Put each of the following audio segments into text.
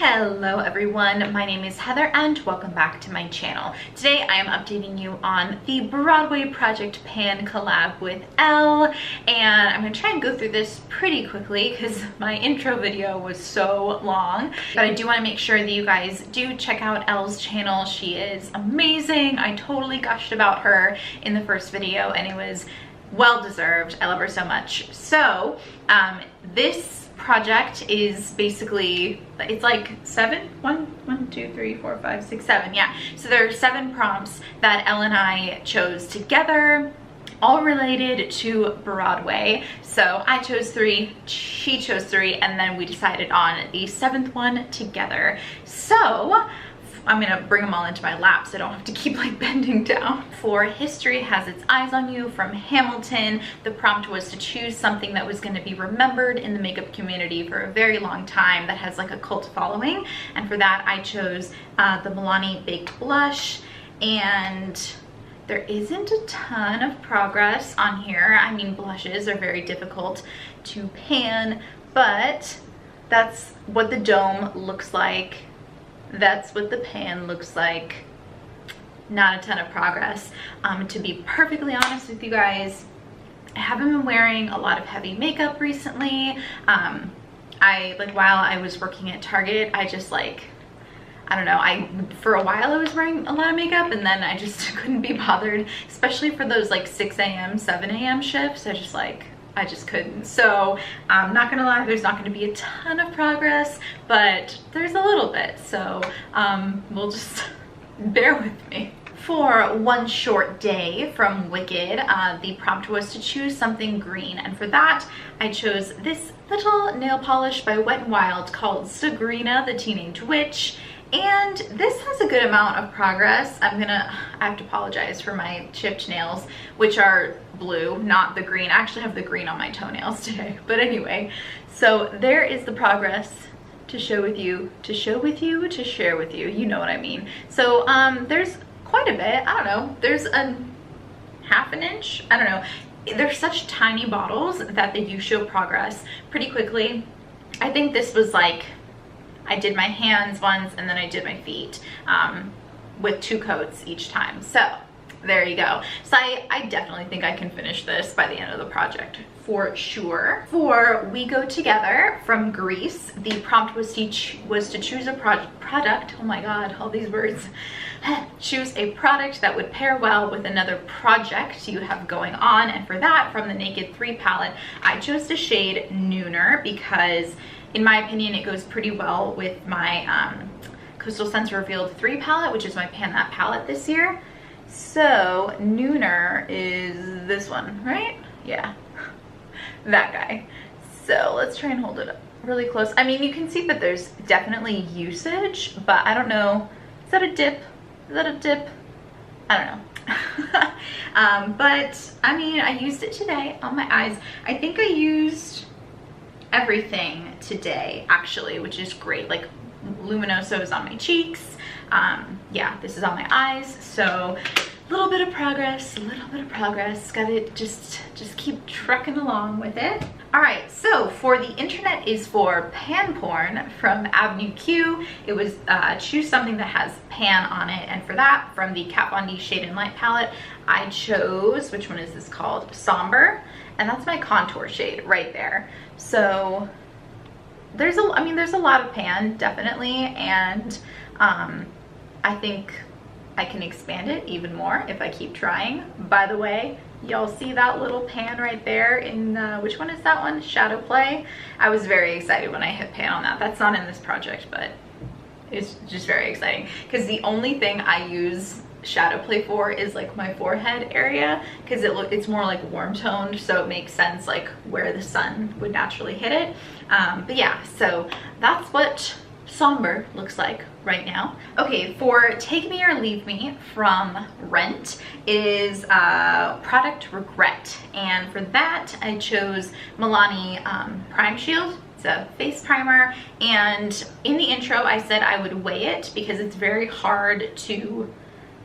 Hello everyone, my name is Heather and welcome back to my channel. Today I am updating you on the Broadway Project Pan collab with Elle, and I'm going to try and go through this pretty quickly because my intro video was so long. But I do want to make sure that you guys do check out Elle's channel. She is amazing. I totally gushed about her in the first video and it was well deserved. I love her so much. So this project is basically, it's like seven, one, two, three, four, five, six, seven, yeah. So there are 7 prompts that Elle and I chose together, all related to Broadway. So I chose 3, she chose 3, and then we decided on the 7th one together. So I'm gonna bring them all into my lap so I don't have to keep like bending down. For History Has Its Eyes on You from Hamilton, the prompt was to choose something that was gonna be remembered in the makeup community for a very long time that has like a cult following. And for that I chose the Millie Baked Blush, and there isn't a ton of progress on here. I mean, blushes are very difficult to pan, but that's what the dome looks like. That's what the pan looks like. Not a ton of progress. To be perfectly honest with you guys, I haven't been wearing a lot of heavy makeup recently. While I was working at Target, I just like, I don't know, for a while I was wearing a lot of makeup and then I just couldn't be bothered, especially for those like 6 a.m., 7 a.m. shifts. I just couldn't. So I'm not gonna lie, there's not gonna be a ton of progress, but there's a little bit. So we'll just bear with me. For One Short Day from Wicked, the prompt was to choose something green. And for that, I chose this little nail polish by Wet n Wild called Sabrina the Teenage Witch. And this has a good amount of progress. I have to apologize for my chipped nails, which are blue, not the green. I actually have the green on my toenails today. But anyway, so there is the progress to show with you, to share with you. You know what I mean. So there's quite a bit. I don't know. There's a ½ inch. I don't know. They're such tiny bottles that they do show progress pretty quickly. I think this was like, I did my hands once and then I did my feet with 2 coats each time. So there you go. So I definitely think I can finish this by the end of the project for sure. For We Go Together from Greece, the prompt was to choose a product. Oh my god, all these words. Choose a product that would pair well with another project you have going on. And for that, from the Naked 3 palette, I chose the shade Nooner because in my opinion, it goes pretty well with my Coastal Scents Revealed 3 palette, which is my Pan That palette this year. So Nooner is this one, right? Yeah, that guy. So let's try and hold it up really close. I mean, you can see that there's definitely usage, but I don't know. Is that a dip? Is that a dip? I don't know. But I mean, I used it today on my eyes. I think I used everything today actually, which is great. Like Luminoso is on my cheeks, yeah, this is on my eyes. So a little bit of progress, gotta just keep trucking along with it. All right, so for The Internet Is For Pan Porn from Avenue Q, it was choose something that has pan on it. And for that, from the Kat Von D Shade and Light palette, I chose, which one is this called? Somber. And that's my contour shade right there. So there's a lot of pan, definitely, and I think I can expand it even more if I keep trying. By the way, y'all see that little pan right there in, which one is that one? Shadow Play. I was very excited when I hit pan on that. That's not in this project, but it's just very exciting because the only thing I use Shadow Play for is like my forehead area because it's more like warm toned, so it makes sense like where the sun would naturally hit it. But yeah, so that's what Somber looks like right now. Okay, for Take Me or Leave Me from Rent is product Regret, and for that I chose Milani Prime Shield. It's a face primer, and in the intro I said I would weigh it because it's very hard to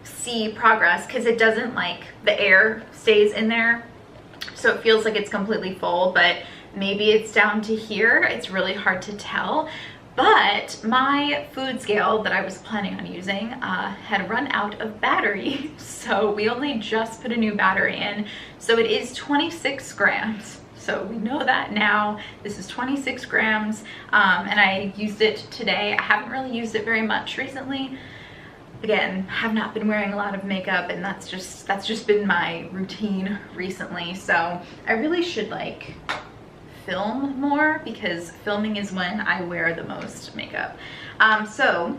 see progress because it doesn't, like, the air stays in there, so it feels like it's completely full, but maybe it's down to here. It's really hard to tell. But my food scale that I was planning on using had run out of battery. So we only just put a new battery in. So it is 26 grams. So we know that now. This is 26 grams and I used it today. I haven't really used it very much recently. Again, have not been wearing a lot of makeup, and that's just been my routine recently. So I really should like film more, because filming is when I wear the most makeup. So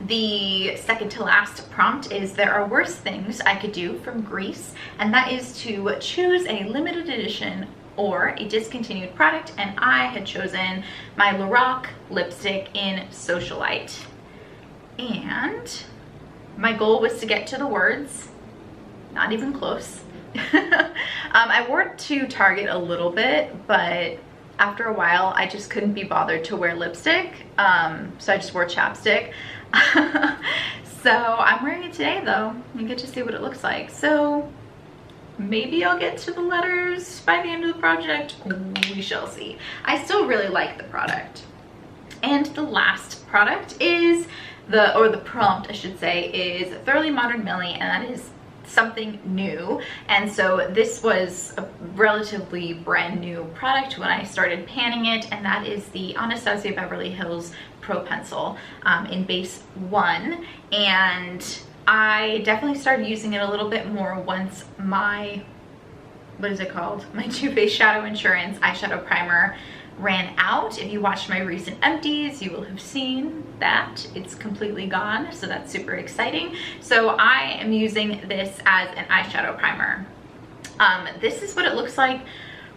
the second to last prompt is, there are worse things I could do from Greece, and that is to choose a limited edition or a discontinued product, and I had chosen my Lorac lipstick in Socialite. And my goal was to get to the words, not even close. I wore it to Target a little bit, but after a while I just couldn't be bothered to wear lipstick, so I just wore chapstick. So I'm wearing it today though. You get to see what it looks like. So maybe I'll get to the letters by the end of the project. We shall see. I still really like the product. And the last product is the prompt I should say, is Thoroughly Modern Millie, and that is something new. And so this was a relatively brand new product when I started panning it, and that is the Anastasia Beverly Hills Pro Pencil in base 1. And I definitely started using it a little bit more once my, what is it called? My Too Faced Shadow Insurance eyeshadow primer ran out. If you watched my recent empties, you will have seen that it's completely gone, so that's super exciting. So I am using this as an eyeshadow primer. This is what it looks like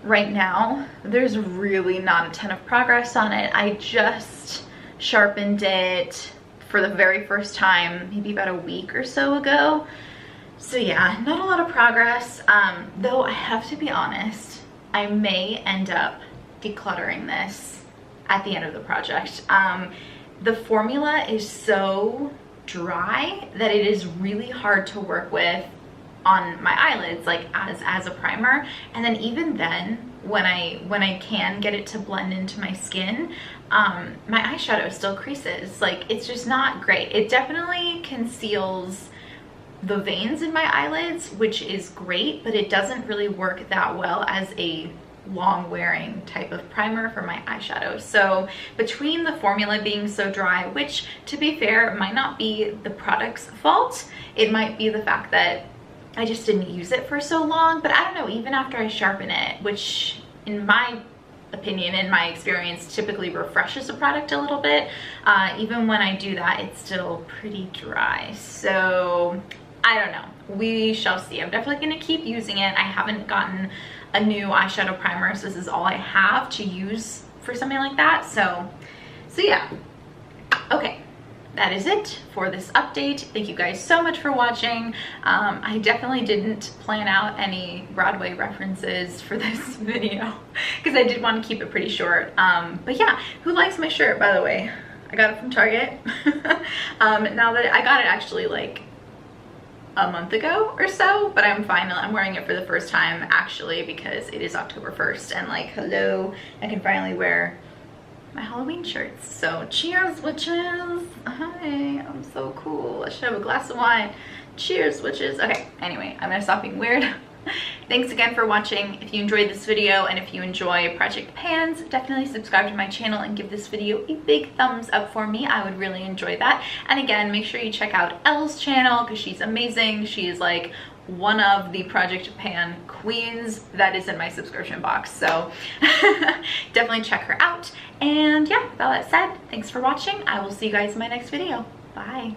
right now. There's really not a ton of progress on it. I just sharpened it for the very first time maybe about a week or so ago. So yeah, not a lot of progress, though I have to be honest, I may end up decluttering this at the end of the project. The formula is so dry that it is really hard to work with on my eyelids, like as a primer. And then even then, when I can get it to blend into my skin, my eyeshadow still creases. Like, it's just not great. It definitely conceals the veins in my eyelids, which is great, but it doesn't really work that well as a long wearing type of primer for my eyeshadow. So between the formula being so dry, which to be fair might not be the product's fault, it might be the fact that I just didn't use it for so long. But I don't know, even after I sharpen it, which in my opinion, in my experience, typically refreshes a product a little bit, even when I do that, it's still pretty dry. So I don't know, we shall see. I'm definitely going to keep using it. I haven't gotten a new eyeshadow primer, so this is all I have to use for something like that. So yeah, okay, that is it for this update. Thank you guys so much for watching. I definitely didn't plan out any Broadway references for this video because I did want to keep it pretty short. But yeah, who likes my shirt, by the way? I got it from Target. Now that I got it actually like a month ago or so, but I'm wearing it for the first time actually because it is October 1st, and like, hello, I can finally wear my Halloween shirts. So cheers, witches. Hi, I'm so cool. I should have a glass of wine. Cheers, witches. Okay, anyway, I'm gonna stop being weird. Thanks again for watching. If you enjoyed this video and if you enjoy Project Pans, definitely subscribe to my channel and give this video a big thumbs up for me. I would really enjoy that. And again, make sure you check out Elle's channel because she's amazing. She is like one of the Project Pan queens that is in my subscription box. So definitely check her out. And yeah, with all that said, thanks for watching. I will see you guys in my next video. Bye.